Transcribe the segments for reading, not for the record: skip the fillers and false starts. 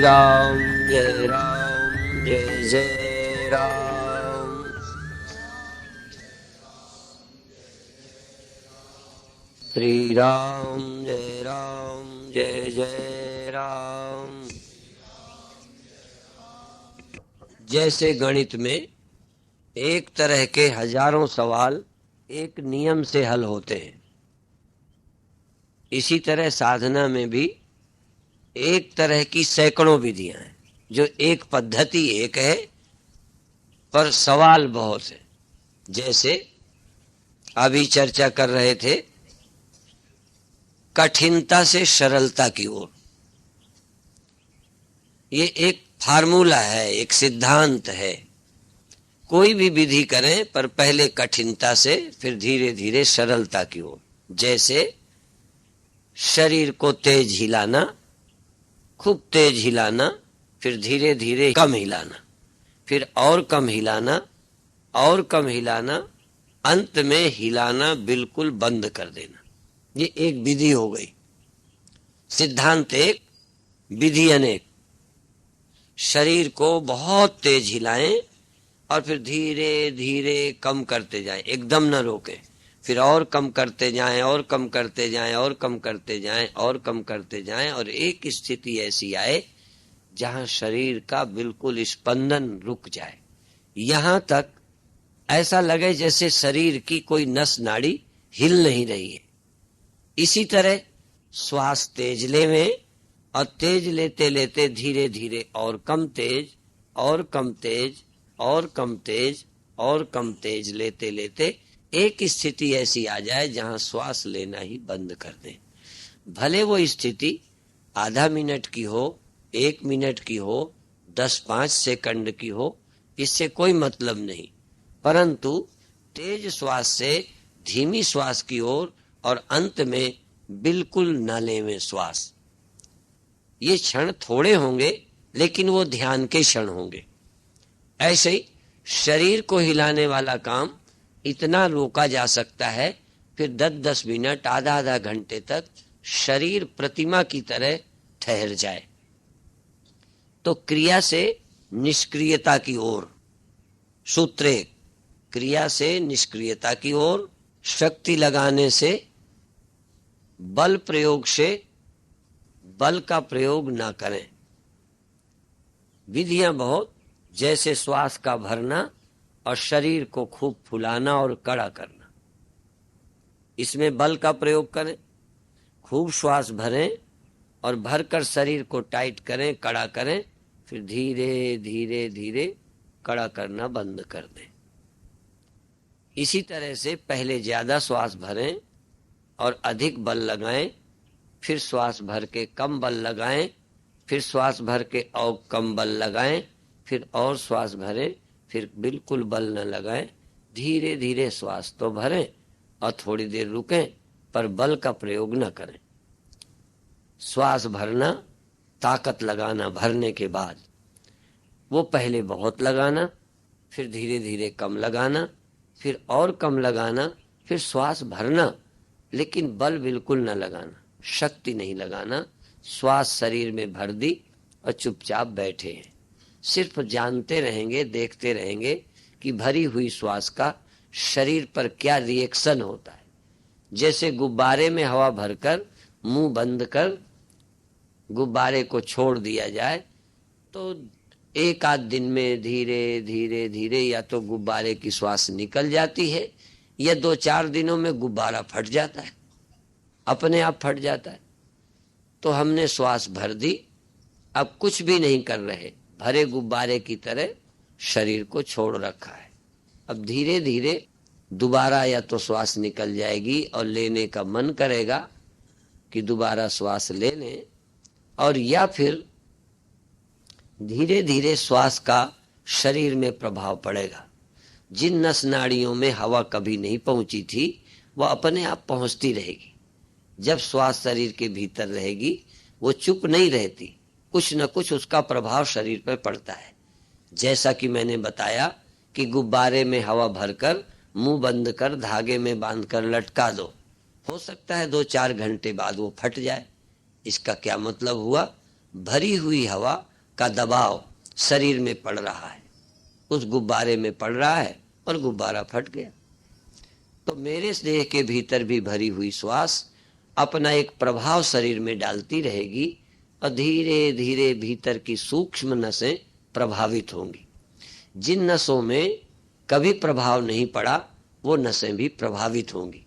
राम जय राम जय जय राम। श्री राम जय जय राम। जैसे गणित में एक तरह के हजारों सवाल एक नियम से हल होते हैं, इसी तरह साधना में भी एक तरह की सैकड़ों विधियां हैं। जो एक पद्धति एक है पर सवाल बहुत है। जैसे अभी चर्चा कर रहे थे कठिनता से सरलता की ओर, ये एक फार्मूला है, एक सिद्धांत है। कोई भी विधि करें पर पहले कठिनता से फिर धीरे धीरे सरलता की ओर। जैसे शरीर को तेज हिलाना, खूब तेज हिलाना, फिर धीरे धीरे कम हिलाना, फिर और कम हिलाना और कम हिलाना, अंत में हिलाना बिल्कुल बंद कर देना। ये एक विधि हो गई। सिद्धांत एक, विधि अनेक। शरीर को बहुत तेज हिलाएं और फिर धीरे धीरे कम करते जाएं, एकदम न रोकें, फिर और कम करते जाएं और कम करते जाएं और कम करते जाएं और कम करते जाएं, और एक स्थिति ऐसी आए जहां शरीर का बिल्कुल स्पंदन रुक जाए। यहां तक ऐसा लगे जैसे शरीर की कोई नस नाड़ी हिल नहीं रही है। इसी तरह श्वास तेज लेवें और तेज लेते लेते धीरे धीरे और कम तेज और कम तेज और कम तेज और कम तेज लेते लेते एक स्थिति ऐसी आ जाए जहां श्वास लेना ही बंद कर दें। भले वो स्थिति आधा मिनट की हो, 1 मिनट की हो, 10-5 सेकंड की हो, इससे कोई मतलब नहीं, परंतु तेज श्वास से धीमी श्वास की ओर और अंत में बिल्कुल न लेवें श्वास। ये क्षण थोड़े होंगे लेकिन वो ध्यान के क्षण होंगे। ऐसे ही शरीर को हिलाने वाला काम इतना रोका जा सकता है, फिर 10-10 मिनट, आधा आधा घंटे तक शरीर प्रतिमा की तरह ठहर जाए। तो क्रिया से निष्क्रियता की ओर। सूत्र एक, क्रिया से निष्क्रियता की ओर। शक्ति लगाने से, बल प्रयोग से बल का प्रयोग ना करें। विधियां बहुत, जैसे श्वास का भरना और शरीर को खूब फुलाना और कड़ा करना, इसमें बल का प्रयोग करें। खूब श्वास भरें और भरकर शरीर को टाइट करें, कड़ा करें, फिर धीरे धीरे धीरे कड़ा करना बंद कर दें। इसी तरह से पहले ज्यादा श्वास भरें और अधिक बल लगाएं, फिर श्वास भर के कम बल लगाएं, फिर श्वास भर के और कम बल लगाएं, फिर और श्वास भरें, फिर बिल्कुल बल न लगाएं। धीरे धीरे श्वास तो भरें और थोड़ी देर रुकें, पर बल का प्रयोग न करें। श्वास भरना, ताकत लगाना भरने के बाद, वो पहले बहुत लगाना, फिर धीरे धीरे कम लगाना, फिर और कम लगाना, फिर श्वास भरना, लेकिन बल बिल्कुल न लगाना, शक्ति नहीं लगाना। श्वास शरीर में भर दी और चुपचाप बैठे हैं। सिर्फ जानते रहेंगे, देखते रहेंगे कि भरी हुई श्वास का शरीर पर क्या रिएक्शन होता है। जैसे गुब्बारे में हवा भरकर मुंह बंद कर गुब्बारे को छोड़ दिया जाए तो एक आध दिन में धीरे धीरे धीरे या तो गुब्बारे की श्वास निकल जाती है या 2-4 दिनों में गुब्बारा फट जाता है, अपने आप फट जाता है। तो हमने श्वास भर दी, अब कुछ भी नहीं कर रहे, भरे गुब्बारे की तरह शरीर को छोड़ रखा है। अब धीरे धीरे दोबारा या तो श्वास निकल जाएगी और लेने का मन करेगा कि दोबारा श्वास ले लें, और या फिर धीरे धीरे श्वास का शरीर में प्रभाव पड़ेगा। जिन नस नाड़ियों में हवा कभी नहीं पहुंची थी वह अपने आप पहुंचती रहेगी। जब श्वास शरीर के भीतर रहेगी वो चुप नहीं रहती, कुछ न कुछ उसका प्रभाव शरीर पर पड़ता है। जैसा कि मैंने बताया कि गुब्बारे में हवा भरकर मुंह बंद कर धागे में बांधकर लटका दो, हो सकता है 2-4 घंटे बाद वो फट जाए। इसका क्या मतलब हुआ? भरी हुई हवा का दबाव शरीर में पड़ रहा है, उस गुब्बारे में पड़ रहा है और गुब्बारा फट गया। तो मेरे देह के भीतर भी भरी हुई श्वास अपना एक प्रभाव शरीर में डालती रहेगी और धीरे धीरे भीतर की सूक्ष्म नसें प्रभावित होंगी। जिन नसों में कभी प्रभाव नहीं पड़ा वो नसें भी प्रभावित होंगी।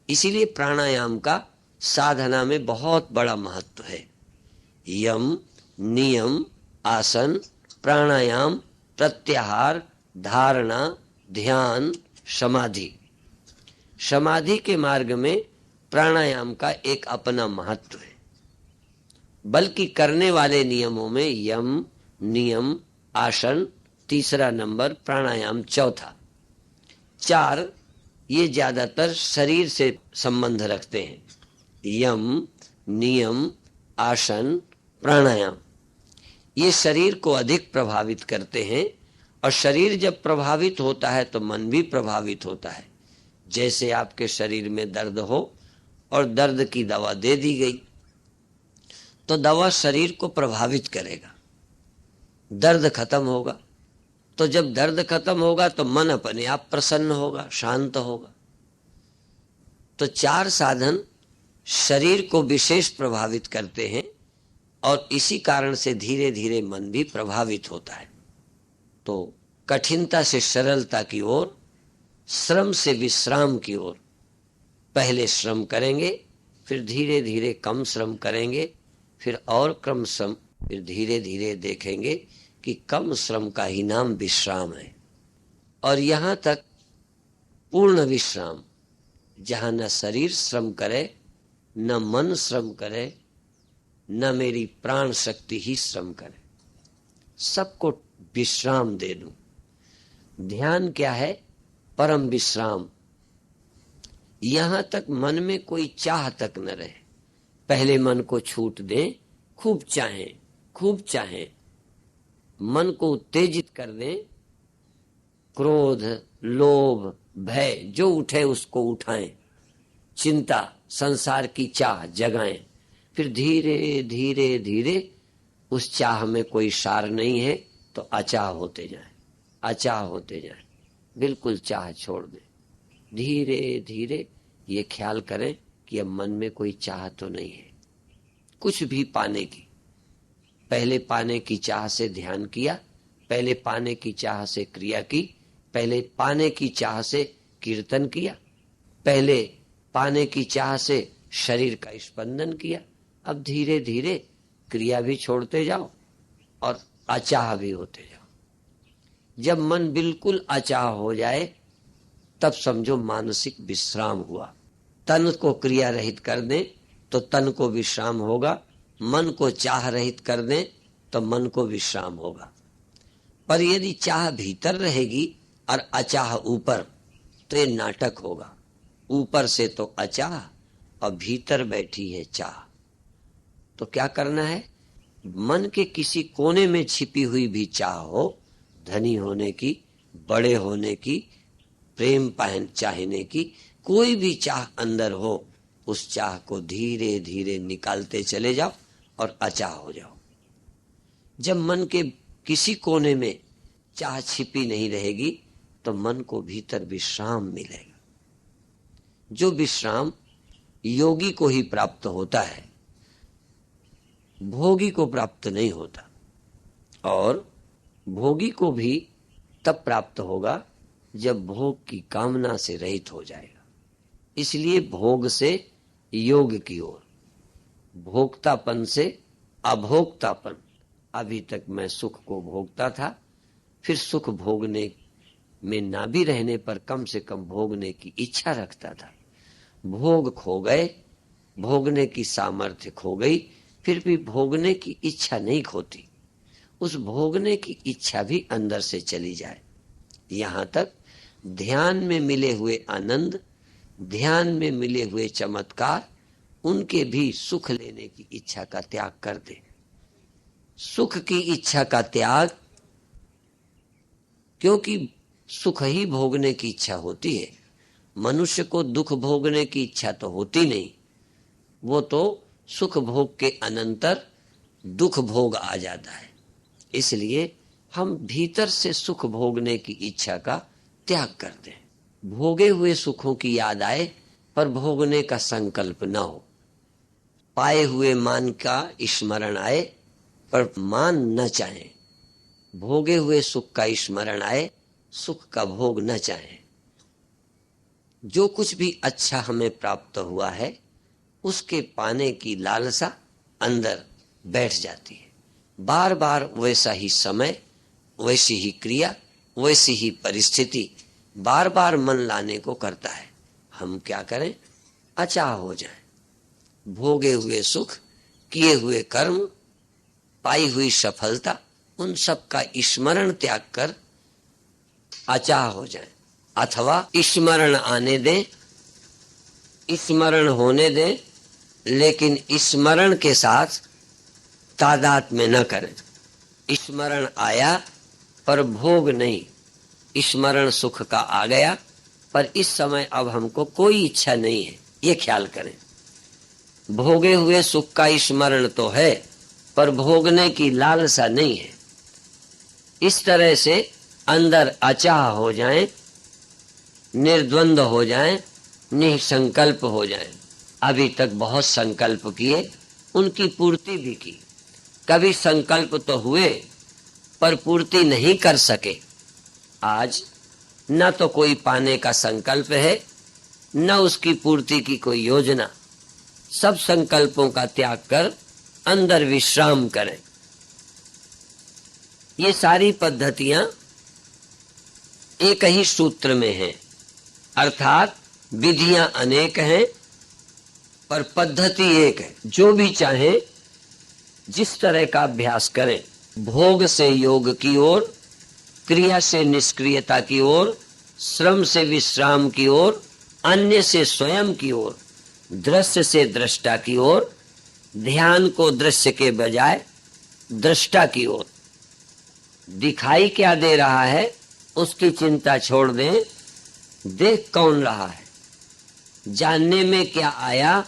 इसीलिए प्राणायाम का साधना में बहुत बड़ा महत्व है। यम, नियम, आसन, प्राणायाम, प्रत्याहार, धारणा, ध्यान, समाधि। समाधि के मार्ग में प्राणायाम का एक अपना महत्व है। बल्कि करने वाले नियमों में यम, नियम, आसन तीसरा नंबर, प्राणायाम चौथा। 4 ये ज्यादातर शरीर से संबंध रखते हैं। यम, नियम, आसन, प्राणायाम ये शरीर को अधिक प्रभावित करते हैं। और शरीर जब प्रभावित होता है तो मन भी प्रभावित होता है। जैसे आपके शरीर में दर्द हो और दर्द की दवा दे दी गई तो दवा शरीर को प्रभावित करेगा, दर्द खत्म होगा। तो जब दर्द खत्म होगा तो मन अपने आप प्रसन्न होगा, शांत होगा। तो 4 साधन शरीर को विशेष प्रभावित करते हैं और इसी कारण से धीरे धीरे मन भी प्रभावित होता है। तो कठिनता से सरलता की ओर, श्रम से विश्राम की ओर। पहले श्रम करेंगे, फिर धीरे धीरे कम श्रम करेंगे, फिर और कम श्रम, फिर धीरे धीरे देखेंगे कि कम श्रम का ही नाम विश्राम है। और यहां तक पूर्ण विश्राम, जहां न शरीर श्रम करे, न मन श्रम करे, न मेरी प्राण शक्ति ही श्रम करे, सबको विश्राम दे दूं। ध्यान क्या है? परम विश्राम। यहां तक मन में कोई चाह तक न रहे। पहले मन को छूट दें, खूब चाहें, खूब चाहें, मन को उत्तेजित कर दें। क्रोध, लोभ, भय जो उठे उसको उठाएं, चिंता, संसार की चाह जगाएं। फिर धीरे धीरे धीरे उस चाह में कोई सार नहीं है तो अचाह होते जाएं, अचाह होते जाएं, बिल्कुल चाह छोड़ दें। धीरे धीरे ये ख्याल करें कि अब मन में कोई चाह तो नहीं है कुछ भी पाने की। पहले पाने की चाह से ध्यान किया, पहले पाने की चाह से क्रिया की, पहले पाने की चाह से कीर्तन किया, पहले पाने की चाह से शरीर का स्पंदन किया। अब धीरे धीरे क्रिया भी छोड़ते जाओ और अचाह भी होते जाओ। जब मन बिल्कुल अचाह हो जाए तब समझो मानसिक विश्राम हुआ। तन को क्रिया रहित कर दें तो तन को विश्राम होगा, मन को चाह रहित कर दें तो मन को विश्राम होगा। पर यदि चाह भीतर रहेगी और अचाह ऊपर तो ये नाटक होगा। ऊपर से तो अचाह और भीतर बैठी है चाह। तो क्या करना है? मन के किसी कोने में छिपी हुई भी चाह हो, धनी होने की, बड़े होने की, प्रेम चाहने की, कोई भी चाह अंदर हो, उस चाह को धीरे धीरे निकालते चले जाओ और अचाह हो जाओ। जब मन के किसी कोने में चाह छिपी नहीं रहेगी तो मन को भीतर विश्राम मिलेगा। जो विश्राम योगी को ही प्राप्त होता है, भोगी को प्राप्त नहीं होता। और भोगी को भी तब प्राप्त होगा जब भोग की कामना से रहित हो जाएगा। इसलिए भोग से योग की ओर, भोक्तापन से अभोक्तापन। अभी तक मैं सुख को भोगता था, फिर सुख भोगने में ना भी रहने पर कम से कम भोगने की इच्छा रखता था। भोग खो गए, भोगने की सामर्थ्य खो गई, फिर भी भोगने की इच्छा नहीं खोती। उस भोगने की इच्छा भी अंदर से चली जाए। यहां तक ध्यान में मिले हुए आनंद, ध्यान में मिले हुए चमत्कार, उनके भी सुख लेने की इच्छा का त्याग कर दे। सुख की इच्छा का त्याग, क्योंकि सुख ही भोगने की इच्छा होती है। मनुष्य को दुख भोगने की इच्छा तो होती नहीं, वो तो सुख भोग के अनंतर दुख भोग आ जाता है। इसलिए हम भीतर से सुख भोगने की इच्छा का त्याग कर दें। भोगे हुए सुखों की याद आए पर भोगने का संकल्प न हो। पाए हुए मान का स्मरण आए पर मान न चाहे। भोगे हुए सुख का स्मरण आए, सुख का भोग न चाहे। जो कुछ भी अच्छा हमें प्राप्त हुआ है उसके पाने की लालसा अंदर बैठ जाती है। बार बार वैसा ही समय, वैसी ही क्रिया, वैसी ही परिस्थिति बार बार मन लाने को करता है। हम क्या करें? अचाह हो जाए। भोगे हुए सुख, किए हुए कर्म, पाई हुई सफलता, उन सब का स्मरण त्याग कर अचाह हो जाए, अथवा स्मरण आने दें, स्मरण होने दें, लेकिन स्मरण के साथ तादाद में न करें। स्मरण आया पर भोग नहीं। स्मरण सुख का आ गया पर इस समय अब हमको कोई इच्छा नहीं है, ये ख्याल करें। भोगे हुए सुख का स्मरण तो है पर भोगने की लालसा नहीं है। इस तरह से अंदर अचाह हो जाएं, निर्द्वंद हो जाएं, निसंकल्प हो जाएं। अभी तक बहुत संकल्प किए, उनकी पूर्ति भी की। कभी संकल्प तो हुए पर पूर्ति नहीं कर सके। आज न तो कोई पाने का संकल्प है, न उसकी पूर्ति की कोई योजना। सब संकल्पों का त्याग कर अंदर विश्राम करें। ये सारी पद्धतियां एक ही सूत्र में हैं, अर्थात विधियां अनेक हैं पर पद्धति एक है। जो भी चाहे जिस तरह का अभ्यास करें, भोग से योग की ओर, क्रिया से निष्क्रियता की ओर, श्रम से विश्राम की ओर, अन्य से स्वयं की ओर, दृश्य से दृष्टा की ओर, ध्यान को दृश्य के बजाय दृष्टा की ओर। दिखाई क्या दे रहा है उसकी चिंता छोड़ दें, देख कौन रहा है। जानने में क्या आया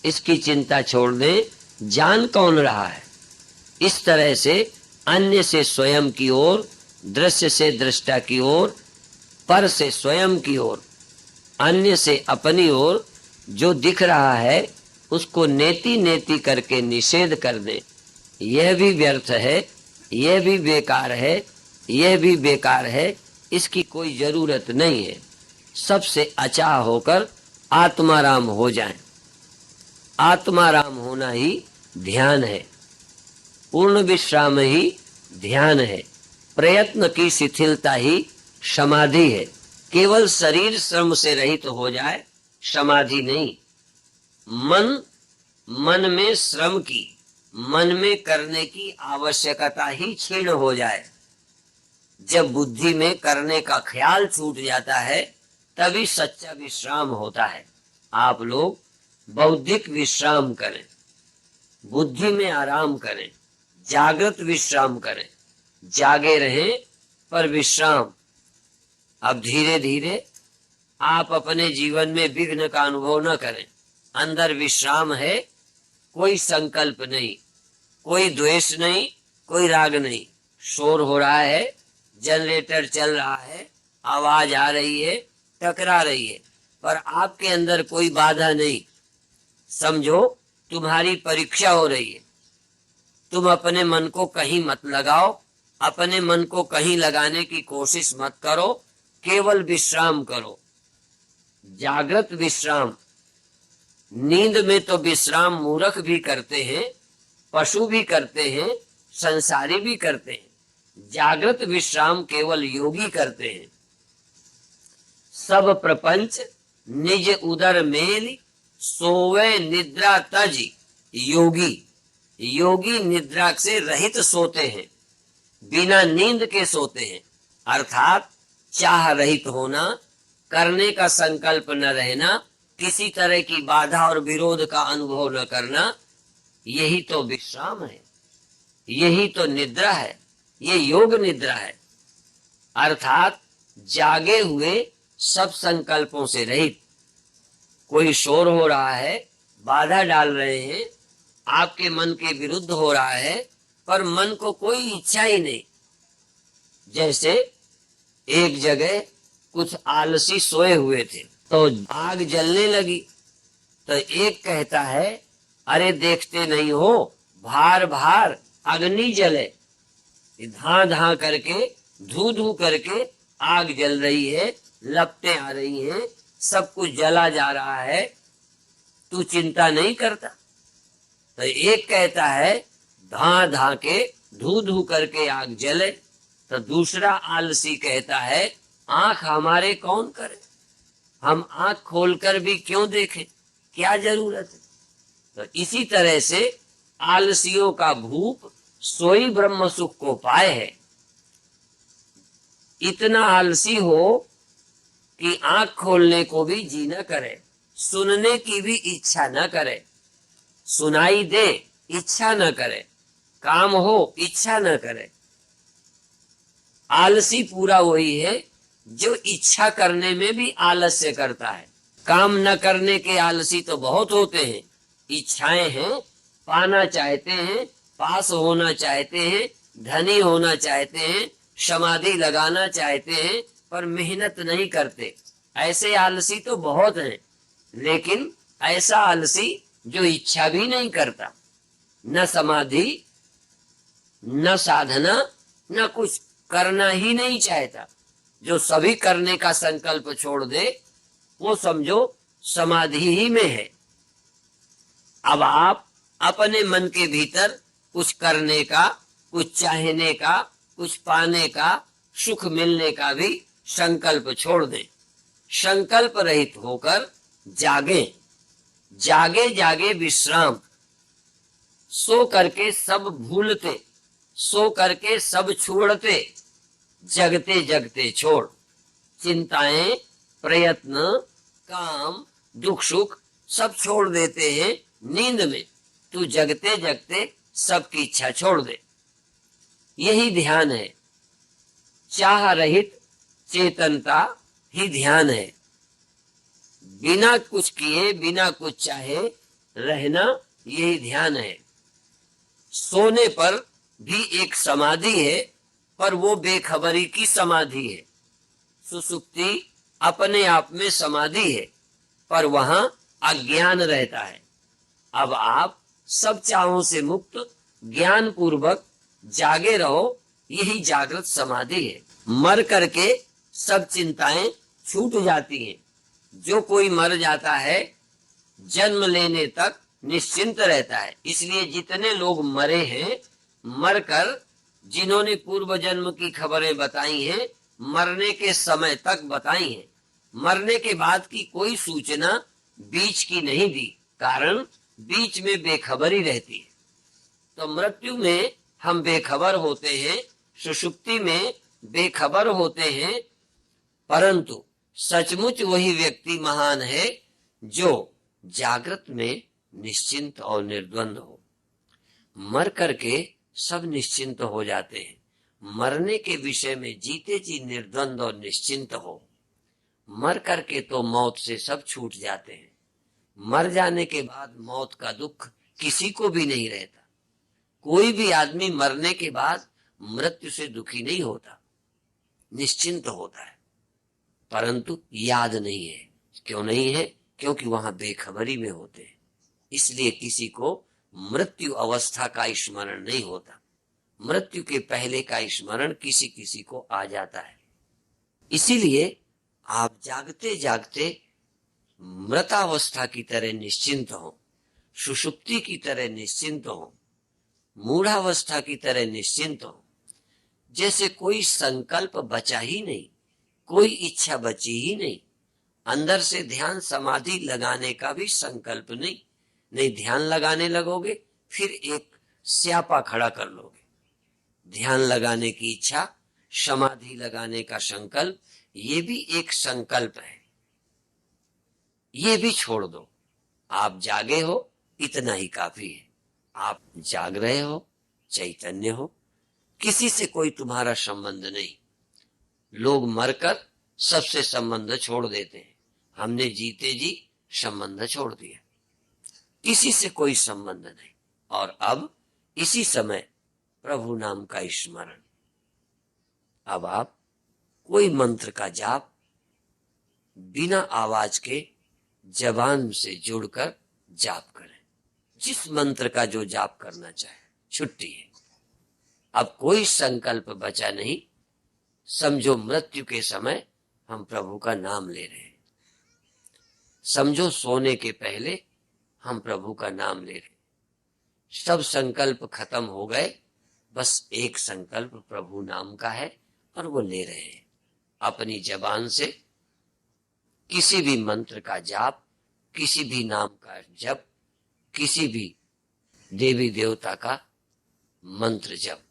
इसकी चिंता छोड़ दें, जान कौन रहा है। इस तरह से अन्य से स्वयं की ओर, दृश्य से दृष्टा की ओर, पर से स्वयं की ओर, अन्य से अपनी ओर जो दिख रहा है उसको नेति नेति करके निषेध कर दे। यह भी व्यर्थ है, यह भी बेकार है, यह भी बेकार है, इसकी कोई जरूरत नहीं है। सबसे अचाह होकर आत्माराम हो जाएं। आत्माराम होना ही ध्यान है, पूर्ण विश्राम ही ध्यान है, प्रयत्न की शिथिलता ही समाधि है। केवल शरीर श्रम से रहित हो जाए समाधि नहीं। मन में श्रम की, मन में करने की आवश्यकता ही क्षीण हो जाए। जब बुद्धि में करने का ख्याल छूट जाता है तभी सच्चा विश्राम होता है। आप लोग बौद्धिक विश्राम करें, बुद्धि में आराम करें, जागृत विश्राम करें, जागे रहें पर विश्राम। अब धीरे धीरे आप अपने जीवन में विघ्न का अनुभव न करें। अंदर विश्राम है, कोई संकल्प नहीं, कोई द्वेष नहीं, कोई राग नहीं। शोर हो रहा है, जनरेटर चल रहा है, आवाज आ रही है, टकरा रही है, पर आपके अंदर कोई बाधा नहीं। समझो तुम्हारी परीक्षा हो रही है। तुम अपने मन को कहीं मत लगाओ, अपने मन को कहीं लगाने की कोशिश मत करो, केवल विश्राम करो। जागृत विश्राम। नींद में तो विश्राम मूर्ख भी करते हैं, पशु भी करते हैं, संसारी भी करते हैं। जागृत विश्राम केवल योगी करते हैं। सब प्रपंच निज उदर मेल, सोवे निद्रा तज योगी। योगी निद्रा से रहित सोते हैं, बिना नींद के सोते हैं। अर्थात चाह रहित होना, करने का संकल्प न रहना, किसी तरह की बाधा और विरोध का अनुभव न करना, यही तो विश्राम है, यही तो निद्रा है। ये योग निद्रा है। अर्थात जागे हुए सब संकल्पों से रहित। कोई शोर हो रहा है, बाधा डाल रहे हैं, आपके मन के विरुद्ध हो रहा है, पर मन को कोई इच्छा ही नहीं। जैसे एक जगह कुछ आलसी सोए हुए थे, तो आग जलने लगी, तो एक कहता है, अरे देखते नहीं हो, भार भार अग्नि जले। धां धां करके, धू धू करके आग जल रही है, लपटें आ रही हैं, सब कुछ जला जा रहा है, तू चिंता नहीं करता। तो एक कहता है, धां धां के, धू धू करके आग जले। तो दूसरा आलसी कहता है, आंख हमारे कौन करे, हम आंख खोलकर भी क्यों देखें, क्या जरूरत है। तो इसी तरह से आलसियों का भूप सोई ब्रह्म सुख को पाए है। इतना आलसी हो कि आंख खोलने को भी जी न करे, सुनने की भी इच्छा न करे, सुनाई दे इच्छा न करे, काम हो इच्छा न करे। आलसी पूरा वही है जो इच्छा करने में भी आलस्य करता है। काम न करने के आलसी तो बहुत होते हैं, इच्छाएं हैं, पाना चाहते हैं, पास होना चाहते हैं, धनी होना चाहते हैं, समाधि लगाना चाहते हैं, पर मेहनत नहीं करते। ऐसे आलसी तो बहुत हैं, लेकिन ऐसा आलसी जो इच्छा भी नहीं करता, न समाधि, न साधना, न कुछ करना ही नहीं चाहता, जो सभी करने का संकल्प छोड़ दे, वो समझो समाधि ही में है। अब आप अपने मन के भीतर कुछ करने का, कुछ चाहने का, कुछ पाने का, सुख मिलने का भी संकल्प छोड़ दें। संकल्प रहित होकर जागे, जागे जागे विश्राम। सो करके सब भूलते, सो करके सब छोड़ते, जगते जगते छोड़। चिंताएं, प्रयत्न, काम, दुख सुख सब छोड़ देते हैं नींद में। तू जगते जगते सबकी इच्छा छोड़ दे। यही ध्यान है। चाह रहित चेतनता ही ध्यान है। बिना कुछ किए, बिना कुछ चाहे रहना, यही ध्यान है। सोने पर भी एक समाधि है, पर वो बेखबरी की समाधि है। सुसुप्ति अपने आप में समाधि है, पर वहां अज्ञान रहता है। अब आप सब चाहों से मुक्त ज्ञान पूर्वक जागे रहो, यही जागृत समाधि है। मर करके सब चिंताएं छूट जाती हैं। जो कोई मर जाता है, जन्म लेने तक निश्चिंत रहता है। इसलिए जितने लोग मरे हैं, मरकर जिन्होंने पूर्व जन्म की खबरें बताई हैं, मरने के समय तक बताई हैं, मरने के बाद की कोई सूचना बीच की नहीं दी, कारण बीच में बेखबरी रहती है। तो मृत्यु में हम बेखबर होते हैं, सुषुप्ति में बेखबर होते हैं, परंतु सचमुच वही व्यक्ति महान है जो जागृत में निश्चिंत और निर्द्वंद हो। मर करके सब निश्चिंत हो जाते हैं। मरने के विषय में जीते जी निर्द्वंद और निश्चिंत हो। मर करके तो मौत से सब छूट जाते हैं। मर जाने के बाद मौत का दुख किसी को भी नहीं रहता। कोई भी आदमी मरने के बाद मृत्यु से दुखी नहीं होता, निश्चिंत होता है, परंतु याद नहीं है। क्यों नहीं है? क्योंकि वहां बेखबरी में होते हैं। इसलिए किसी को मृत्यु अवस्था का स्मरण नहीं होता। मृत्यु के पहले का स्मरण किसी किसी को आ जाता है। इसीलिए आप जागते जागते मृतावस्था की तरह निश्चिंत हो, सुषुप्ति की तरह निश्चिंत हो, मूढ़ावस्था की तरह निश्चिंत हो। जैसे कोई संकल्प बचा ही नहीं, कोई इच्छा बची ही नहीं। अंदर से ध्यान समाधि लगाने का भी संकल्प नहीं। नहीं ध्यान लगाने लगोगे, फिर एक स्यापा खड़ा कर लोगे। ध्यान लगाने की इच्छा, समाधि लगाने का संकल्प, ये भी एक संकल्प है, ये भी छोड़ दो। आप जागे हो, इतना ही काफी है। आप जाग रहे हो, चैतन्य हो, किसी से कोई तुम्हारा संबंध नहीं। लोग मरकर सबसे संबंध छोड़ देते हैं। हमने जीते जी संबंध छोड़ दिया, किसी से कोई संबंध नहीं। और अब इसी समय प्रभु नाम का स्मरण। अब आप कोई मंत्र का जाप बिना आवाज के जबान से जुड़कर जाप करें। जिस मंत्र का जो जाप करना चाहे, छुट्टी है। अब कोई संकल्प बचा नहीं। समझो मृत्यु के समय हम प्रभु का नाम ले रहे हैं। समझो सोने के पहले हम प्रभु का नाम ले रहे हैं। सब संकल्प खत्म हो गए, बस एक संकल्प प्रभु नाम का है और वो ले रहे हैं। अपनी जबान से किसी भी मंत्र का जाप, किसी भी नाम का जप, किसी भी देवी देवता का मंत्र जप,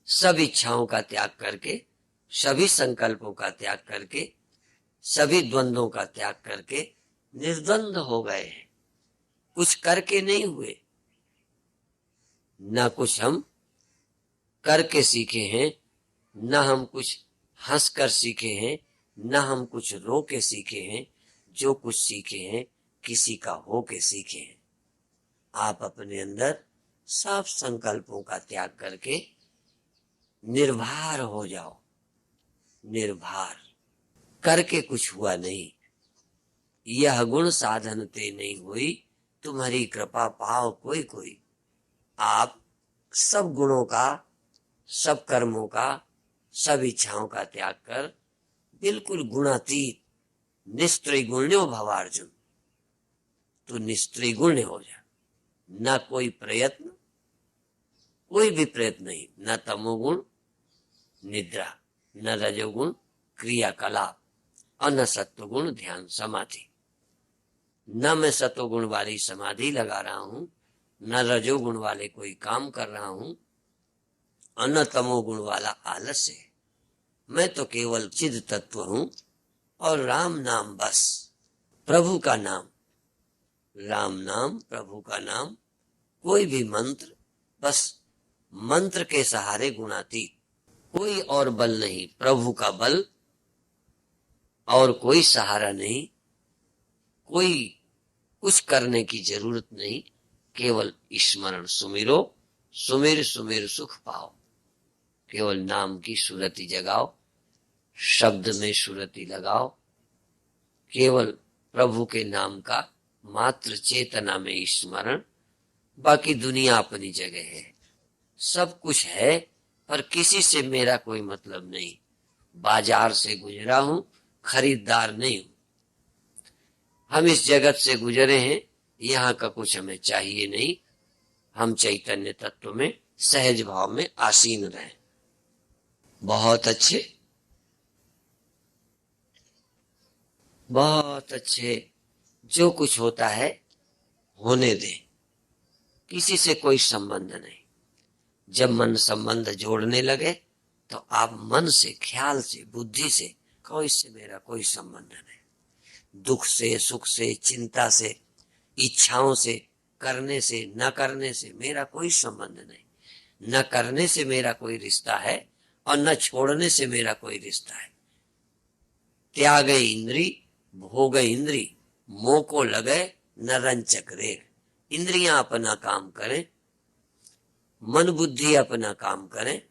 सब इच्छाओं का त्याग करके, सभी संकल्पों का त्याग करके, सभी द्वंद्वों का त्याग करके निर्द्वंद हो गए हैं। कुछ करके नहीं हुए, ना कुछ हम करके सीखे हैं, ना हम कुछ हंस कर सीखे हैं, ना हम कुछ रो के सीखे हैं। जो कुछ सीखे हैं किसी का हो के सीखे हैं। आप अपने अंदर सब संकल्पों का त्याग करके निर्भर हो जाओ। निर्भर करके कुछ हुआ नहीं। यह गुण साधन ते नहीं हुई, तुम्हारी कृपा पाओ कोई कोई। आप सब गुणों का, सब कर्मों का, सब इच्छाओं का त्याग कर बिल्कुल गुणातीत निस्त्रिगुण्यो भवार्जुन, तो निस्त्रिगुण्य हो जा। न कोई प्रयत्न, कोई भी प्रयत्न नहीं। न तमोगुण निद्रा, न रजोगुण क्रियाकलाप, और न सत्वगुण ध्यान समाधि। न मैं सत्वगुण वाली समाधि लगा रहा हूं, न रजोगुण वाले कोई काम कर रहा हूं, और न तमोगुण वाला आलस्य है। मैं तो केवल चिद तत्व हूं और राम नाम बस। प्रभु का नाम, राम नाम, प्रभु का नाम, कोई भी मंत्र, बस मंत्र के सहारे गुणातीत, कोई और बल नहीं। प्रभु का बल और कोई सहारा नहीं, कोई कुछ करने की जरूरत नहीं। केवल स्मरण सुमिरो, सुमिर सुमिर सुख पाओ। केवल नाम की सुरति जगाओ, शब्द में सुरति लगाओ। केवल प्रभु के नाम का मात्र चेतना में स्मरण। बाकी दुनिया अपनी जगह है, सब कुछ है, पर किसी से मेरा कोई मतलब नहीं। बाजार से गुजरा हूं, खरीदार नहीं हूं। हम इस जगत से गुजरे हैं, यहाँ का कुछ हमें चाहिए नहीं। हम चैतन्य तत्व में सहज भाव में आसीन रहें। बहुत अच्छे, बहुत अच्छे। जो कुछ होता है होने दें, किसी से कोई संबंध नहीं। जब मन संबंध जोड़ने लगे तो आप मन से, ख्याल से, बुद्धि से कहो इससे मेरा कोई संबंध नहीं। दुख से, सुख से, चिंता से, इच्छाओं से, करने से, न करने से मेरा कोई संबंध नहीं। न करने से मेरा कोई रिश्ता है और न छोड़ने से मेरा कोई रिश्ता है। त्याग इंद्री, भोग इंद्री, मोह को लगे न रंचक रेख। इंद्रियां अपना काम करें, मन बुद्धि अपना काम करें,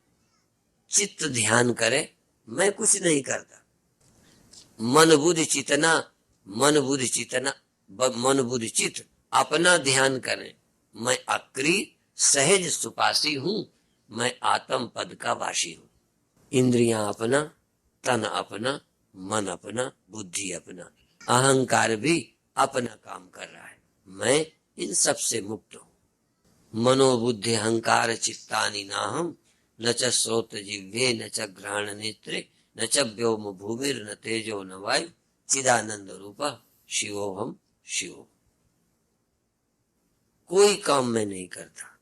चित्त ध्यान करे। मैं कुछ नहीं करता। मन बुद्धि चितना, मन बुद्धि चितना, मन बुद्धि चित्त अपना ध्यान करें। मैं अक्री सहज सुपासी हूं, मैं आत्म पद का वासी हूं। इंद्रियां अपना, तन अपना, मन अपना, बुद्धि अपना, अहंकार भी अपना काम कर रहा है। मैं इन सब से मुक्त हूं। मनोबुद्धि अहंकार चित्तानि नाहम, न च श्रोत जिह्वे न च घ्राण नेत्रे न च व्योम भूमिर न तेजो न वायु चिदानंद रूप शिवोहम शिवो। कोई काम मैं नहीं करता।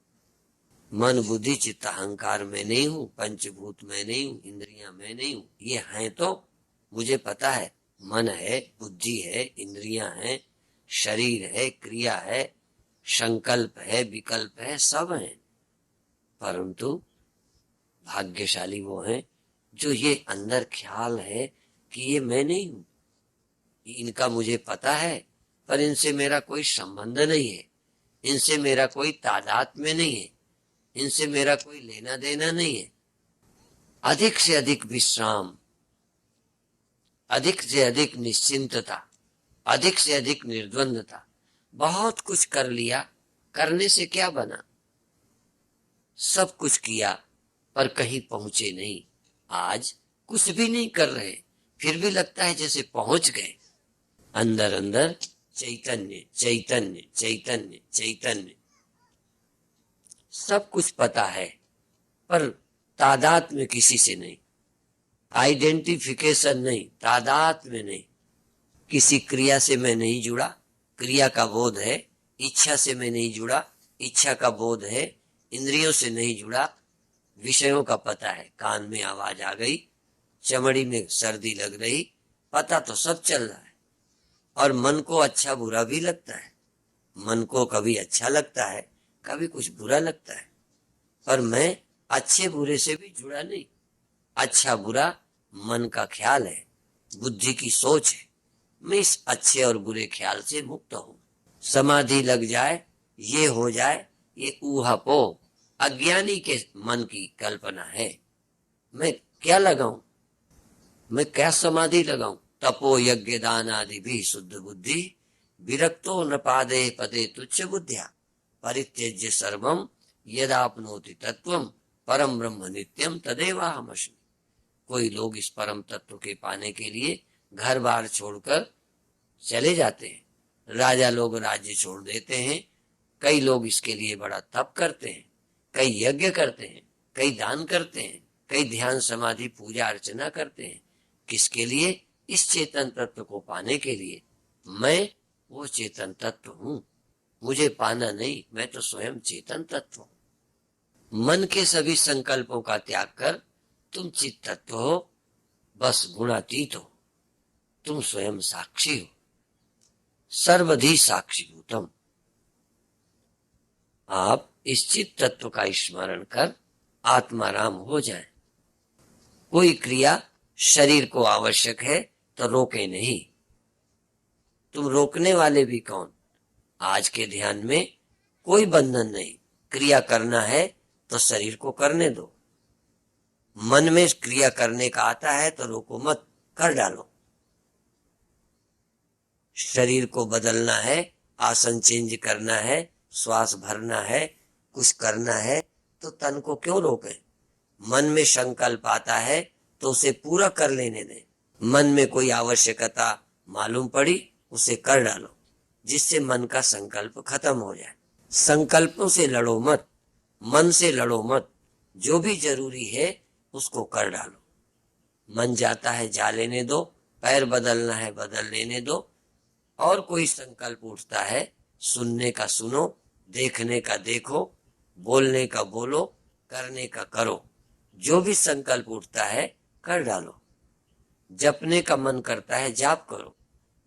मन बुद्धि चित्त अहंकार में नहीं हूं, पंचभूत में नहीं हूं, इंद्रियां में नहीं हूं। ये हैं तो मुझे पता है। मन है, बुद्धि है, इंद्रियां हैं, शरीर है, क्रिया है, संकल्प है, विकल्प है, सब हैं। परंतु भाग्यशाली वो हैं जो ये अंदर ख्याल है कि ये मैं नहीं हूं। इनका मुझे पता है, पर इनसे मेरा कोई संबंध नहीं है, इनसे मेरा कोई तादाद में नहीं है, इनसे मेरा कोई लेना देना नहीं है। अधिक से अधिक विश्राम, अधिक से अधिक निश्चिंतता, अधिक से अधिक निर्द्वंदता। बहुत कुछ कर लिया, करने से क्या बना? सब कुछ किया पर कहीं पहुंचे नहीं। आज कुछ भी नहीं कर रहे, फिर भी लगता है जैसे पहुंच गए। अंदर अंदर चैतन्य चैतन्य चैतन्य चैतन्य। सब कुछ पता है पर तादाद में किसी से नहीं, आइडेंटिफिकेशन नहीं, तादाद में नहीं। किसी क्रिया से मैं नहीं जुड़ा, क्रिया का बोध है। इच्छा से मैं नहीं जुड़ा, इच्छा का बोध है। इंद्रियों से नहीं जुड़ा, विषयों का पता है। कान में आवाज आ गई, चमड़ी में सर्दी लग रही, पता तो सब चल रहा है। और मन को अच्छा बुरा भी लगता है। मन को कभी अच्छा लगता है, कभी कुछ बुरा लगता है, पर मैं अच्छे बुरे से भी जुड़ा नहीं। अच्छा बुरा मन का ख्याल है, बुद्धि की सोच है। मैं इस अच्छे और बुरे ख्याल से मुक्त हूं। समाधि लग जाए, ये हो जाए, ये ऊहापोह अज्ञानी के मन की कल्पना है। मैं क्या लगाऊं? मैं क्या समाधि लगाऊं? तपो यज्ञ दान आदि भी शुद्ध बुद्धि, विरक्तो न पादे पदे तुच्छ बुद्धिया, परित्यज्य सर्वम यदाप्नोति तत्वम परम ब्रह्म नित्यम तदेवाहमस्मि। कोई लोग इस परम तत्व के पाने के लिए घर बार छोड़कर चले जाते हैं। राजा लोग राज्य छोड़ देते हैं। कई लोग इसके लिए बड़ा तप करते हैं, कई यज्ञ करते हैं, कई दान करते हैं, कई ध्यान समाधि पूजा अर्चना करते हैं। किसके लिए? इस चेतन तत्व को पाने के लिए। मैं वो चेतन तत्व हूं, मुझे पाना नहीं, मैं तो स्वयं चेतन तत्व हूं। मन के सभी संकल्पों का त्याग कर तुम चित तत्व हो, बस गुणातीत हो। तुम स्वयं साक्षी हो, सर्वधि साक्षीभूतम। आप इस चित तत्व का स्मरण कर आत्माराम हो जाएं। कोई क्रिया शरीर को आवश्यक है तो रोके नहीं। तुम रोकने वाले भी कौन? आज के ध्यान में कोई बंधन नहीं। क्रिया करना है तो शरीर को करने दो। मन में क्रिया करने का आता है तो रोको मत, कर डालो। शरीर को बदलना है, आसन चेंज करना है, श्वास भरना है, कुछ करना है तो तन को क्यों रोके? मन में संकल्प आता है तो उसे पूरा कर लेने दें। मन में कोई आवश्यकता मालूम पड़ी, उसे कर डालो, जिससे मन का संकल्प खत्म हो जाए। संकल्पों से लड़ो मत, मन से लड़ो मत। जो भी जरूरी है उसको कर डालो। मन जाता है जा लेने दो, पैर बदलना है बदल लेने दो। और कोई संकल्प उठता है, सुनने का सुनो, देखने का देखो, बोलने का बोलो, करने का करो। जो भी संकल्प उठता है कर डालो। जपने का मन करता है जाप करो,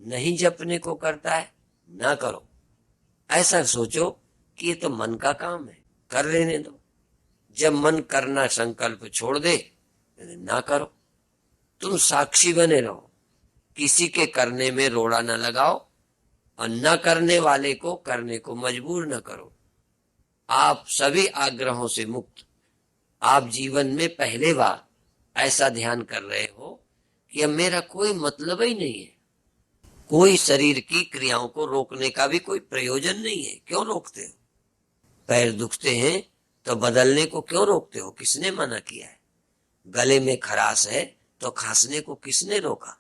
नहीं जपने को करता है ना करो। ऐसा सोचो कि ये तो मन का काम है, कर लेने दो। जब मन करना संकल्प छोड़ दे, ना करो। तुम साक्षी बने रहो, किसी के करने में रोड़ा न लगाओ और न करने वाले को करने को मजबूर न करो। आप सभी आग्रहों से मुक्त। आप जीवन में पहले बार ऐसा ध्यान कर रहे हो कि अब मेरा कोई मतलब ही नहीं है। कोई शरीर की क्रियाओं को रोकने का भी कोई प्रयोजन नहीं है। क्यों रोकते हो? पैर दुखते हैं तो बदलने को क्यों रोकते हो? किसने मना किया है? गले में खराश है तो खांसने को किसने रोका?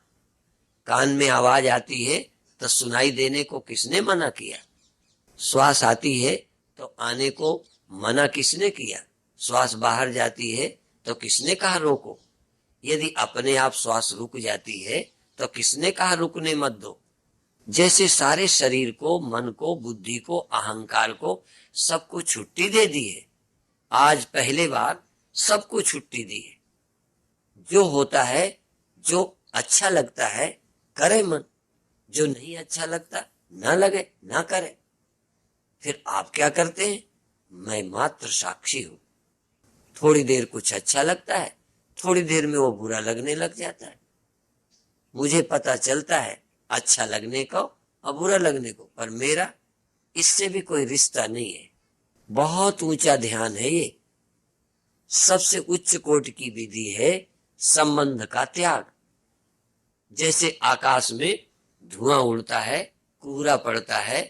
कान में आवाज आती है तो सुनाई देने को किसने मना किया? श्वास आती है तो आने को मना किसने किया? श्वास बाहर जाती है तो किसने कहा रोको? यदि अपने आप श्वास रुक जाती है तो किसने कहा रुकने मत दो? जैसे सारे शरीर को, मन को, बुद्धि को, अहंकार को, सबको छुट्टी दे दी है। आज पहले बार सबको छुट्टी दी है। जो होता है, जो अच्छा लगता है करे मन, जो नहीं अच्छा लगता ना लगे ना करे। फिर आप क्या करते हैं? मैं मात्र साक्षी हूं। थोड़ी देर कुछ अच्छा लगता है, थोड़ी देर में वो बुरा लगने लग जाता है। मुझे पता चलता है अच्छा लगने को और बुरा लगने को, पर मेरा इससे भी कोई रिश्ता नहीं है। बहुत ऊंचा ध्यान है ये, सबसे उच्च कोटि की विधि है संबंध का त्याग। जैसे आकाश में धुआं उड़ता है, कोहरा पड़ता है,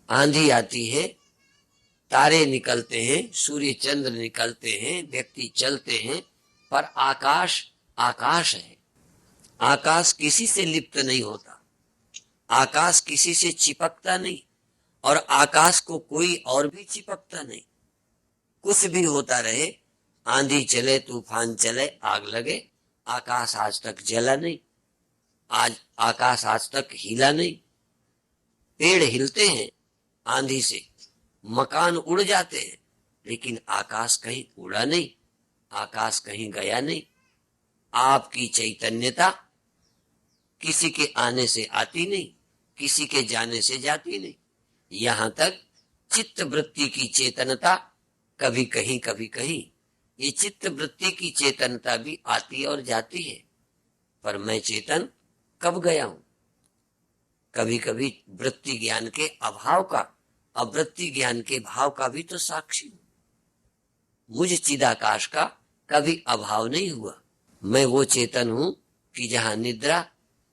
आंधी आती है, तारे निकलते हैं, सूर्य चंद्र निकलते हैं, व्यक्ति चलते हैं, पर आकाश आकाश है। आकाश किसी से लिप्त नहीं होता, आकाश किसी से चिपकता नहीं, और आकाश को कोई और भी चिपकता नहीं। कुछ भी होता रहे, आंधी चले, तूफान चले, आग लगे, आकाश आज तक जला नहीं, आकाश आज तक हिला नहीं। पेड़ हिलते हैं आंधी से, मकान उड़ जाते हैं, लेकिन आकाश कहीं उड़ा नहीं, आकाश कहीं गया नहीं। आपकी चैतन्यता किसी के आने से आती नहीं, किसी के जाने से जाती नहीं। यहां तक चित्त वृत्ति की चेतनता कभी कहीं कभी कहीं, ये चित्त वृत्ति की चेतनता भी आती और जाती है, पर मैं चेतन कब गया हूं? कभी कभी वृत्ति ज्ञान के अभाव का, अवृत्ति ज्ञान के भाव का भी तो साक्षी हूं। मुझ चिदाकाश का कभी अभाव नहीं हुआ। मैं वो चेतन हूं कि जहां निद्रा,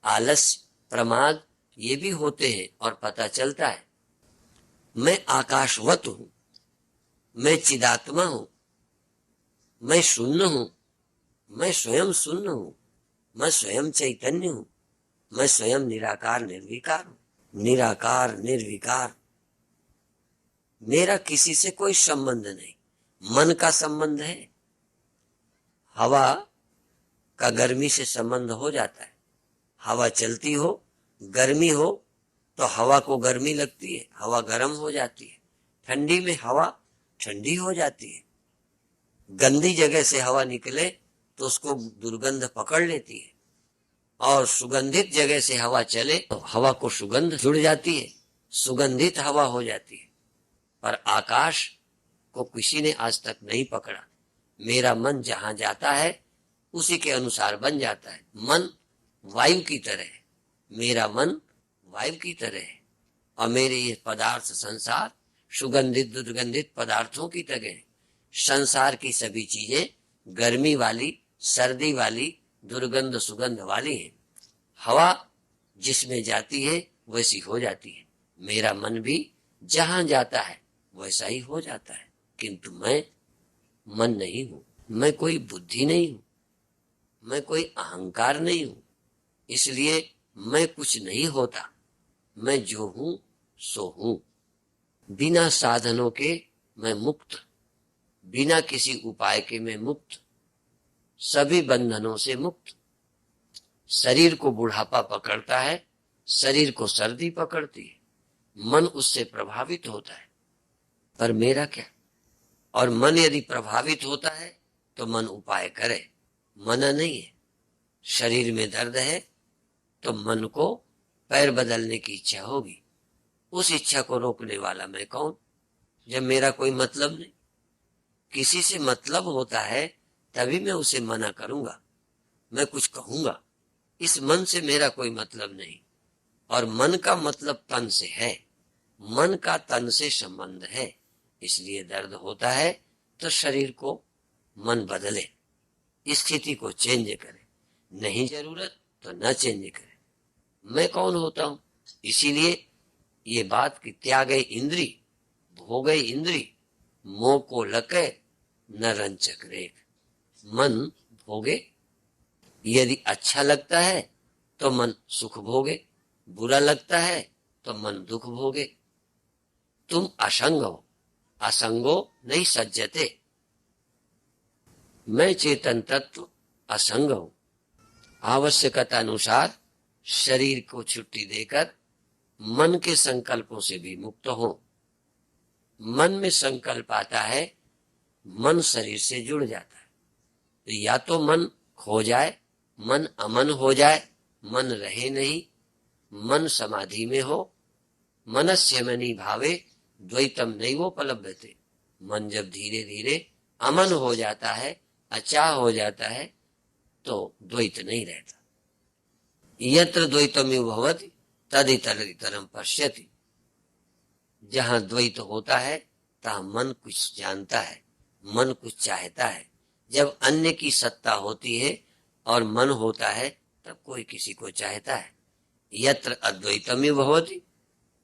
आलस्य, प्रमाद ये भी होते हैं और पता चलता है। मैं आकाशवत हूं, मैं चिदात्मा हूं, मैं शून्य हूं, मैं स्वयं शून्य हूं, मैं स्वयं चैतन्य हूं, मैं स्वयं निराकार निर्विकार हूं। निराकार निर्विकार, मेरा किसी से कोई संबंध नहीं। मन का संबंध है, हवा का गर्मी से संबंध हो जाता है। हवा चलती हो, गर्मी हो तो हवा को गर्मी लगती है, हवा गर्म हो जाती है। ठंडी में हवा ठंडी हो जाती है। गंदी जगह से हवा निकले तो उसको दुर्गंध पकड़ लेती है, और सुगंधित जगह से हवा चले तो हवा को सुगंध जुड़ जाती है, सुगंधित हवा हो जाती है। पर आकाश को किसी ने आज तक नहीं पकड़ा। मेरा मन जहां जाता है उसी के अनुसार बन जाता है। मन वायु की तरह है, मेरा मन वायु की तरह है, और मेरे ये पदार्थ संसार सुगंधित दुर्गंधित पदार्थों की तरह है। संसार की सभी चीजें गर्मी वाली, सर्दी वाली, दुर्गंध सुगंध वाली है। हवा जिसमें जाती है वैसी हो जाती है। मेरा मन भी जहां जाता है वैसा ही हो जाता है, किंतु मैं मन नहीं हूं, मैं कोई बुद्धि नहीं हूं, मैं कोई अहंकार नहीं हूं। इसलिए मैं कुछ नहीं होता, मैं जो हूं सो हूं। बिना साधनों के मैं मुक्त, बिना किसी उपाय के मैं मुक्त, सभी बंधनों से मुक्त। शरीर को बुढ़ापा पकड़ता है, शरीर को सर्दी पकड़ती है, मन उससे प्रभावित होता है, पर मेरा क्या? और मन यदि प्रभावित होता है तो मन उपाय करे, मना नहीं है। शरीर में दर्द है तो मन को पैर बदलने की इच्छा होगी, उस इच्छा को रोकने वाला मैं कौन, जब मेरा कोई मतलब नहीं। किसी से मतलब होता है तभी मैं उसे मना करूंगा, मैं कुछ कहूंगा। इस मन से मेरा कोई मतलब नहीं, और मन का मतलब तन से है, मन का तन से संबंध है। इसलिए दर्द होता है तो शरीर को मन बदले, स्थिति को चेंज करे, नहीं जरूरत तो न चेंज करे। मैं कौन होता हूं? इसीलिए ये बात कि त्यागे इंद्री भोगे इंद्री, मोह को लके न रंचक रेख। मन भोगे, यदि अच्छा लगता है तो मन सुख भोगे, बुरा लगता है तो मन दुख भोगे। तुम असंग हो, असंगो नहीं सज्जते। मैं चेतन तत्व असंग हूं। आवश्यकता अनुसार शरीर को छुट्टी देकर मन के संकल्पों से भी मुक्त हो। मन में संकल्प आता है, मन शरीर से जुड़ जाता है। तो या तो मन खो जाए, मन अमन हो जाए, मन रहे नहीं, मन समाधि में हो। मनस्य मनी भावे द्वैतम नैवोपलभ्यते। मन जब धीरे धीरे अमन हो जाता है, अचाह हो जाता है, तो द्वैत नहीं रहता। यत्र द्वैतमिव भवति तदितरम पश्यति। जहां द्वैत होता है तहां मन कुछ जानता है, मन कुछ चाहता है, जब अन्य की सत्ता होती है और मन होता है तब कोई किसी को चाहता है। यत्र अद्वैतम भवति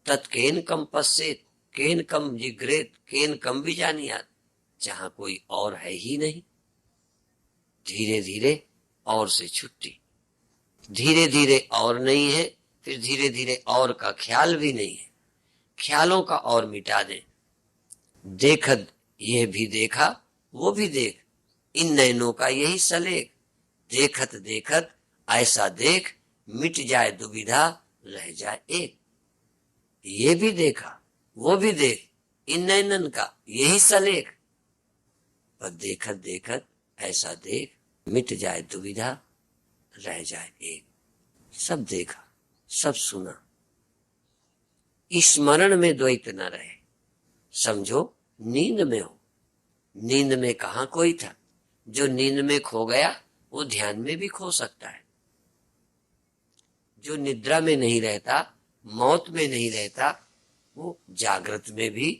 तत् केन कम पश्येत केन कम जिग्रेत केन कम विजानीयात। जहां कोई और है ही नहीं, धीरे धीरे और से छुट्टी, धीरे धीरे और नहीं है, फिर धीरे धीरे और का ख्याल भी नहीं है, ख्यालों का और मिटा दे। देखत ये भी देखा वो भी देख, इन नैनों का यही सलेख। देखत देखत ऐसा देख, मिट जाए दुविधा रह जाए एक। ये भी देखा वो भी देख, इन नैनन का यही सलेख। पर देखत देखत ऐसा देख, मिट जाए दुविधा रह जाए एक। सब देखा सब सुना, स्मरण में द्वैत न रहे। समझो नींद में हो, नींद में कहां कोई था। जो नींद में खो गया वो ध्यान में भी खो सकता है। जो निद्रा में नहीं रहता, मौत में नहीं रहता, वो जागृत में भी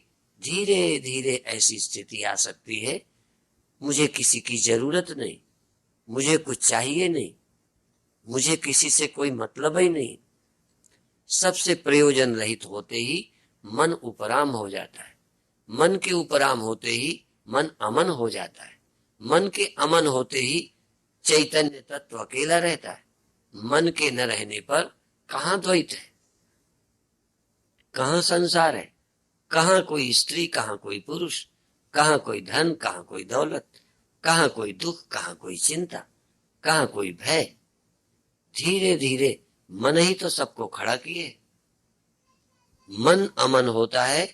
धीरे धीरे ऐसी स्थिति आ सकती है, मुझे किसी की जरूरत नहीं, मुझे कुछ चाहिए नहीं, मुझे किसी से कोई मतलब ही नहीं। सबसे प्रयोजन रहित होते ही मन उपराम हो जाता है। मन के उपराम होते ही मन अमन हो जाता है। मन के अमन होते ही चैतन्य तत्व अकेला रहता है। मन के न रहने पर कहां द्वैत है, कहां संसार है, कहां कोई स्त्री, कहां कोई पुरुष, कहां कोई धन, कहां कोई दौलत, कहां कोई दुख, कहां कोई चिंता, कहां कोई भय। धीरे धीरे मन ही तो सबको खड़ा किए। मन अमन होता है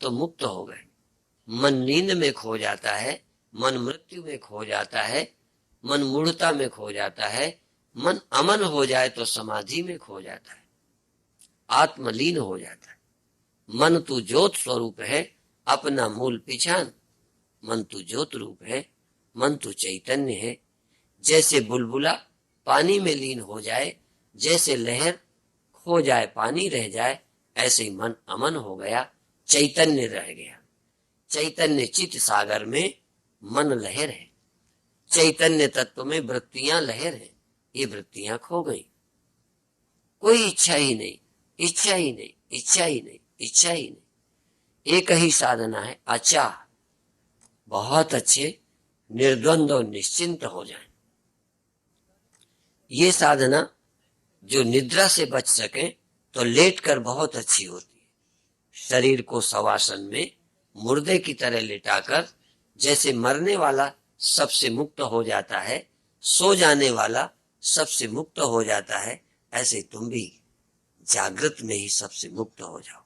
तो मुक्त हो गए। मन नींद में खो जाता है, मन मृत्यु में खो जाता है, मन मूढ़ता में खो जाता है। मन अमन हो जाए तो समाधि में खो जाता है, आत्मलीन हो जाता है। मन तू ज्योत स्वरूप है, अपना मूल पिछान। मन तू ज्योत रूप है, मन तू चैतन्य है। जैसे बुलबुला पानी में लीन हो जाए, जैसे लहर खो जाए पानी रह जाए, ऐसे ही मन अमन हो गया, चैतन्य रह गया। चैतन्य चित सागर में मन लहर है। चैतन्य तत्व में वृत्तियां लहर है। ये वृत्तियां खो गई, कोई इच्छा ही नहीं, इच्छा ही नहीं, इच्छा ही नहीं, इच्छा ही नहीं। एक ही साधना है, अचाह, बहुत अच्छे निर्द्वंद और निश्चिंत हो जाए। ये साधना जो निद्रा से बच सके तो लेटकर बहुत अच्छी होती है। शरीर को शवासन में मुर्दे की तरह लिटाकर, जैसे मरने वाला सबसे मुक्त हो जाता है, सो जाने वाला सबसे मुक्त हो जाता है, ऐसे तुम भी जागृत में ही सबसे मुक्त हो जाओ।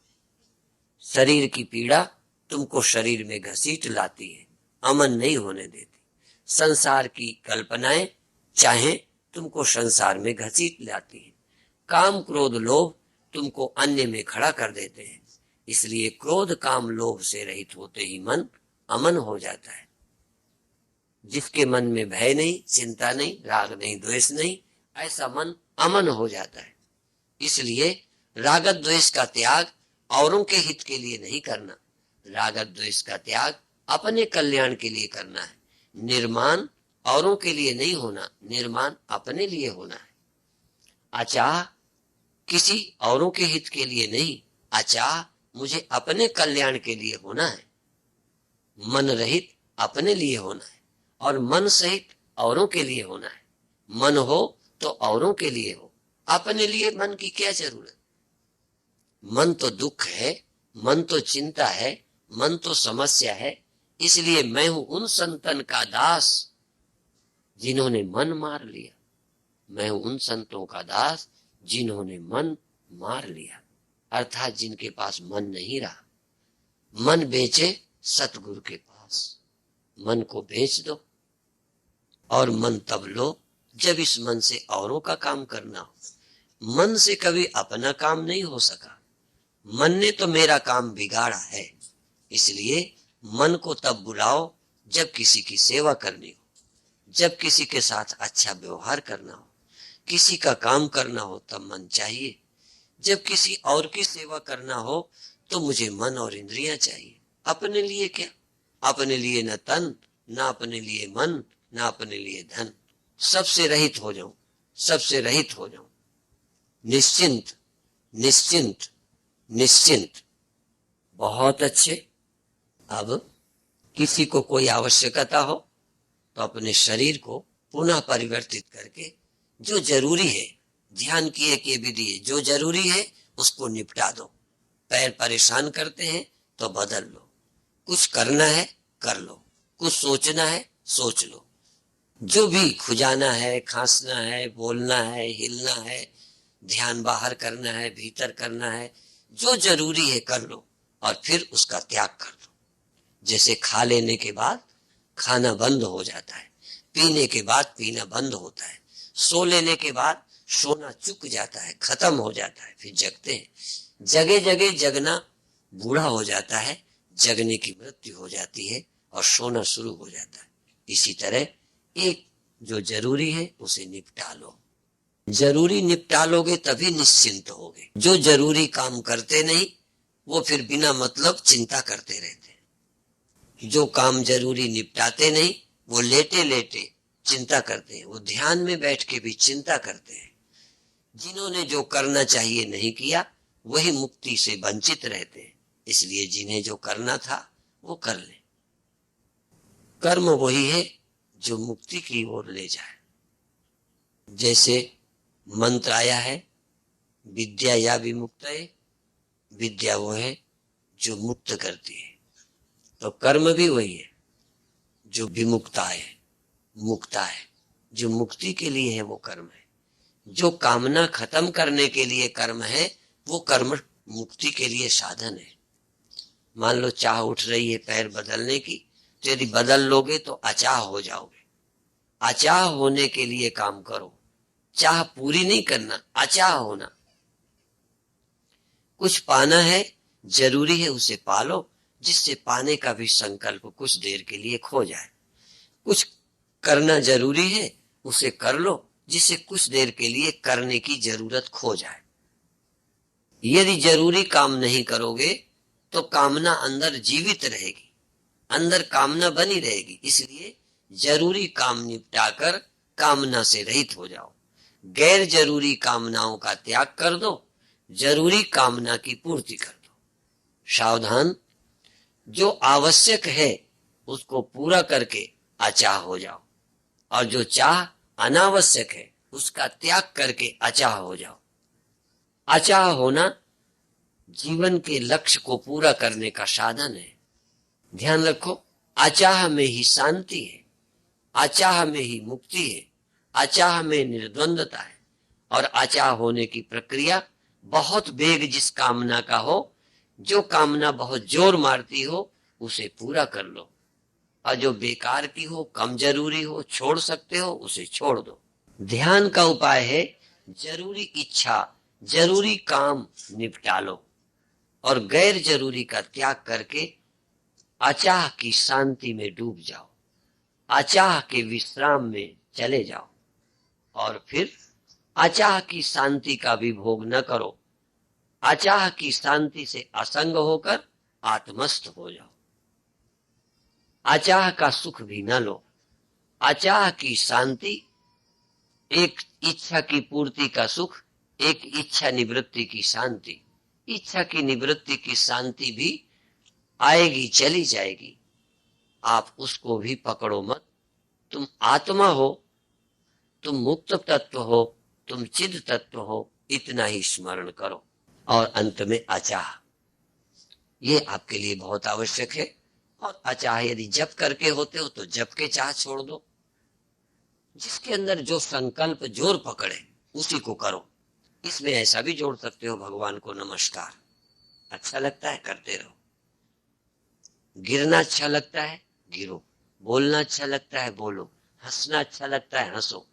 शरीर की पीड़ा तुमको शरीर में घसीट लाती है, अमन नहीं होने देती। संसार की कल्पनाएं चाहे तुमको संसार में घसीट लाती है। काम क्रोध लोभ तुमको अन्य में खड़ा कर देते हैं। इसलिए क्रोध काम लोभ से रहित होते ही मन अमन हो जाता है। जिसके मन में भय नहीं, चिंता नहीं, राग नहीं, द्वेष नहीं, ऐसा मन अमन हो जाता है। इसलिए राग द्वेष का त्याग औरों के हित के लिए नहीं करना, राग द्वेष का त्याग अपने कल्याण के लिए करना है। निर्माण औरों के लिए नहीं होना, निर्माण अपने लिए होना है। अचाह किसी औरों के हित के लिए नहीं, अचाह मुझे अपने कल्याण के लिए होना है। मन रहित अपने लिए होना है और मन सहित औरों के लिए होना है। मन हो तो औरों के लिए हो, अपने लिए मन की क्या जरूरत। मन तो दुख है, मन तो चिंता है, मन तो समस्या है। इसलिए मैं हूं उन संतन का दास जिन्होंने मन मार लिया। मैं हूं उन संतों का दास जिन्होंने मन मार लिया, अर्थात जिनके पास मन नहीं रहा। मन बेचे सतगुरु के पास, मन को बेच दो और मन तब लो जब इस मन से औरों का काम करना हो। मन से कभी अपना काम नहीं हो सका। मन ने तो मेरा काम बिगाड़ा है। इसलिए मन को तब बुलाओ जब किसी की सेवा करनी हो, जब किसी के साथ अच्छा व्यवहार करना हो, किसी का काम करना हो तब मन चाहिए। जब किसी और की सेवा करना हो तो मुझे मन और इंद्रियां चाहिए। अपने लिए क्या, अपने लिए न तन, न अपने लिए मन, ना अपने लिए धन, सबसे रहित हो जाऊं, सबसे रहित हो जाऊं, निश्चिंत निश्चिंत निश्चिंत। बहुत अच्छे। अब किसी को कोई आवश्यकता हो तो अपने शरीर को पुनः परिवर्तित करके जो जरूरी है, ध्यान किए कि विधि है, जो जरूरी है उसको निपटा दो। पैर परेशान करते हैं तो बदल लो, कुछ करना है कर लो, कुछ सोचना है सोच लो, जो भी खुजाना है, खांसना है, बोलना है, हिलना है, ध्यान बाहर करना है, भीतर करना है, जो जरूरी है कर लो और फिर उसका त्याग कर दो। जैसे खा लेने के बाद खाना बंद हो जाता है, पीने के बाद पीना बंद होता है, सो लेने के बाद सोना चुक जाता है, खत्म हो जाता है, फिर जगते हैं। जगह जगह जगना बूढ़ा हो जाता है, जगने की मृत्यु हो जाती है और सोना शुरू हो जाता है। इसी तरह एक जो जरूरी है उसे निपटा लो। जरूरी निपटा लोगे तभी निश्चिंत होगे। जो जरूरी काम करते नहीं वो फिर बिना मतलब चिंता करते रहते हैं। जो काम जरूरी निपटाते नहीं वो लेटे लेटे चिंता करते हैं, वो ध्यान में बैठ के भी चिंता करते हैं। जिन्होंने जो करना चाहिए नहीं किया वही मुक्ति से वंचित रहते हैं। इसलिए जिन्हें जो करना था वो कर ले। कर्म वही है जो मुक्ति की ओर ले जाए। जैसे मंत्र आया है, विद्या या विमुक्त है, विद्या वो है जो मुक्त करती है, तो कर्म भी वही है जो विमुक्ता है, मुक्ता है, जो मुक्ति के लिए है वो कर्म है। जो कामना खत्म करने के लिए कर्म है वो कर्म मुक्ति के लिए साधन है। मान लो चाह उठ रही है पैर बदलने की, तो यदि बदल लोगे तो अचाह हो जाओगे। अचाह होने के लिए काम करो, चाह पूरी नहीं करना, अचाह होना। कुछ पाना है, जरूरी है उसे पालो, जिससे पाने का भी संकल्प कुछ देर के लिए खो जाए। कुछ करना जरूरी है उसे कर लो, जिससे कुछ देर के लिए करने की जरूरत खो जाए। यदि जरूरी काम नहीं करोगे तो कामना अंदर जीवित रहेगी, अंदर कामना बनी रहेगी। इसलिए जरूरी काम निपटाकर कामना से रहित हो जाओ। गैर जरूरी कामनाओं का त्याग कर दो, जरूरी कामना की पूर्ति कर दो। सावधान, जो आवश्यक है उसको पूरा करके अचाह हो जाओ, और जो चाह अनावश्यक है उसका त्याग करके अचाह हो जाओ। अचाह होना जीवन के लक्ष्य को पूरा करने का साधन है। ध्यान रखो, अचाह में ही शांति है, अचाह में ही मुक्ति है, अचाह में निर्द्वंदता है। और अचाह होने की प्रक्रिया बहुत वेग जिस कामना का हो, जो कामना बहुत जोर मारती हो उसे पूरा कर लो, और जो बेकार की हो, कम जरूरी हो, छोड़ सकते हो उसे छोड़ दो। ध्यान का उपाय है जरूरी इच्छा, जरूरी काम निपटा लो और गैर जरूरी का त्याग करके अचाह की शांति में डूब जाओ, अचाह के विश्राम में चले जाओ, और फिर अचाह की शांति का भी भोग न करो। अचाह की शांति से असंग होकर आत्मस्थ हो जाओ। अचाह का सुख भी न लो। अचाह की शांति एक इच्छा की पूर्ति का सुख, एक इच्छा निवृत्ति की शांति। इच्छा की निवृत्ति की शांति भी आएगी चली जाएगी, आप उसको भी पकड़ो मत। तुम आत्मा हो, तुम मुक्त तत्व हो, तुम चिद तत्व हो, इतना ही स्मरण करो। और अंत में अचाह, ये आपके लिए बहुत आवश्यक है। और अचाह यदि जप करके होते हो तो जप के चाह छोड़ दो। जिसके अंदर जो संकल्प जोर पकड़े उसी को करो। इसमें ऐसा भी जोड़ सकते हो, भगवान को नमस्कार अच्छा लगता है करते रहो, गिरना अच्छा लगता है गिरो, बोलना अच्छा लगता है बोलो, हंसना अच्छा लगता है हंसो।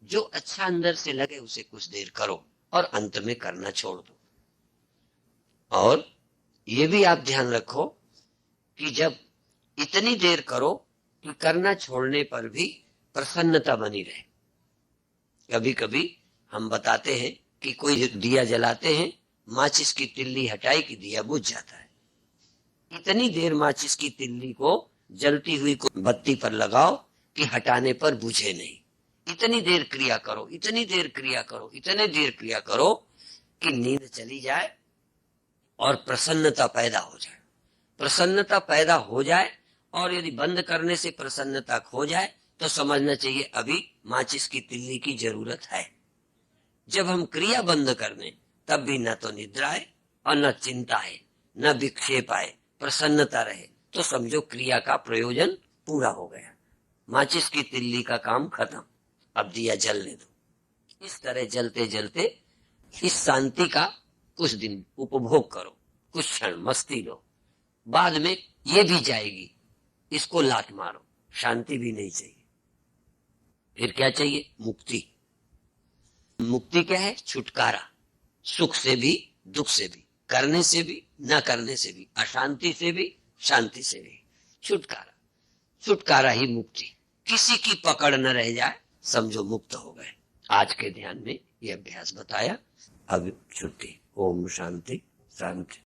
जो अच्छा अंदर से लगे उसे कुछ देर करो और अंत में करना छोड़ दो। और ये भी आप ध्यान रखो कि जब इतनी देर करो कि करना छोड़ने पर भी प्रसन्नता बनी रहे। कभी कभी हम बताते हैं कि कोई दिया जलाते हैं, माचिस की तिल्ली हटाई कि दिया बुझ जाता है। इतनी देर माचिस की तिल्ली को जलती हुई को बत्ती पर लगाओ कि हटाने पर बुझे नहीं। इतनी देर क्रिया करो, इतनी देर क्रिया करो, इतने देर क्रिया करो कि नींद चली जाए और प्रसन्नता पैदा हो जाए। प्रसन्नता पैदा हो जाए और यदि बंद करने से प्रसन्नता खो जाए तो समझना चाहिए अभी माचिस की तिल्ली की जरूरत है। जब हम क्रिया बंद कर दें तब भी न तो निद्रा है और न चिंता है, न विक्षेप आए, प्रसन्नता रहे, तो समझो क्रिया का प्रयोजन पूरा हो गया। माचिस की तिल्ली का काम खत्म, अब दिया जलने दो। इस तरह जलते जलते इस शांति का कुछ दिन उपभोग करो, कुछ क्षण मस्ती लो, बाद में ये भी जाएगी, इसको लात मारो, शांति भी नहीं चाहिए। फिर क्या चाहिए? मुक्ति। मुक्ति क्या है? छुटकारा, सुख से भी दुख से भी, करने से भी न करने से भी, अशांति से भी शांति से भी, छुटकारा। छुटकारा ही मुक्ति। किसी की पकड़ न रह जाए, समझो मुक्त हो गए। आज के ध्यान में यह अभ्यास बताया। अब छुट्टी। ओम शांति शांति।